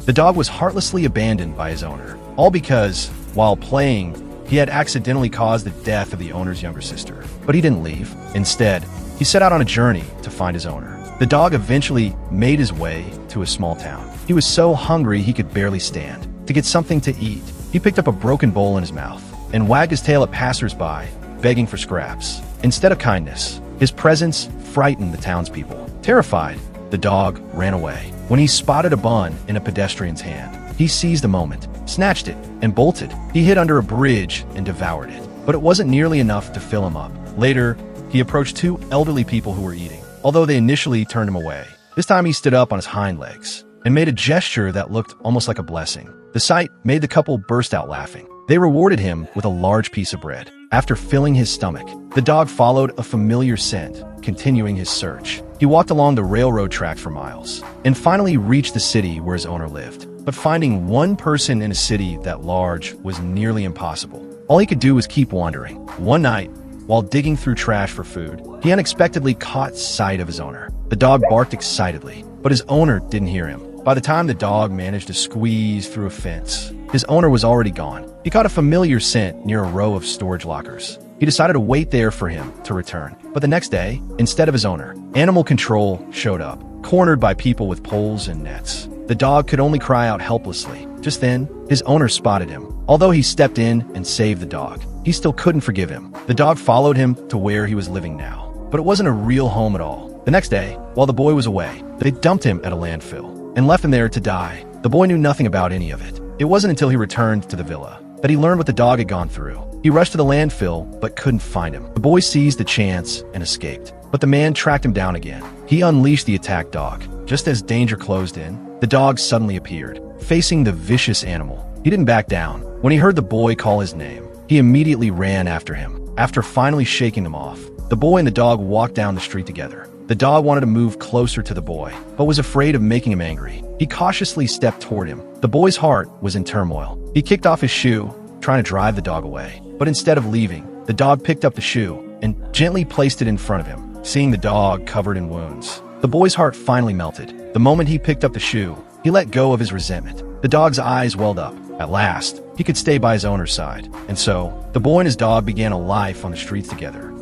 The dog was heartlessly abandoned by his owner, all because, while playing, he had accidentally caused the death of the owner's younger sister. But he didn't leave. Instead, he set out on a journey to find his owner. The dog eventually made his way to a small town. He was so hungry he could barely stand. To get something to eat, he picked up a broken bowl in his mouth and wagged his tail at passers-by, begging for scraps. Instead of kindness, his presence frightened the townspeople. Terrified, the dog ran away. When he spotted a bun in a pedestrian's hand, he seized the moment, snatched it, and bolted. He hid under a bridge and devoured it. But it wasn't nearly enough to fill him up. Later, he approached two elderly people who were eating, although they initially turned him away. This time he stood up on his hind legs and made a gesture that looked almost like a blessing. The sight made the couple burst out laughing. They rewarded him with a large piece of bread. After filling his stomach, the dog followed a familiar scent, continuing his search. He walked along the railroad track for miles and finally reached the city where his owner lived. But finding one person in a city that large was nearly impossible. All he could do was keep wandering. One night, while digging through trash for food, he unexpectedly caught sight of his owner. The dog barked excitedly, but his owner didn't hear him. By the time the dog managed to squeeze through a fence, his owner was already gone. He caught a familiar scent near a row of storage lockers. He decided to wait there for him to return. But the next day, instead of his owner, animal control showed up, cornered by people with poles and nets. The dog could only cry out helplessly. Just then, his owner spotted him. Although he stepped in and saved the dog, he still couldn't forgive him. The dog followed him to where he was living now. But it wasn't a real home at all. The next day, while the boy was away, they dumped him at a landfill and left him there to die. The boy knew nothing about any of it. It wasn't until he returned to the villa that he learned what the dog had gone through. He rushed to the landfill, but couldn't find him. The boy seized the chance and escaped. But the man tracked him down again. He unleashed the attacked dog. Just as danger closed in, the dog suddenly appeared, facing the vicious animal. He didn't back down. When he heard the boy call his name, he immediately ran after him. After finally shaking him off, the boy and the dog walked down the street together. The dog wanted to move closer to the boy, but was afraid of making him angry. He cautiously stepped toward him. The boy's heart was in turmoil. He kicked off his shoe, trying to drive the dog away. But instead of leaving, the dog picked up the shoe and gently placed it in front of him. Seeing the dog covered in wounds, the boy's heart finally melted. The moment he picked up the shoe, he let go of his resentment. The dog's eyes welled up. At last, he could stay by his owner's side. And so, the boy and his dog began a life on the streets together.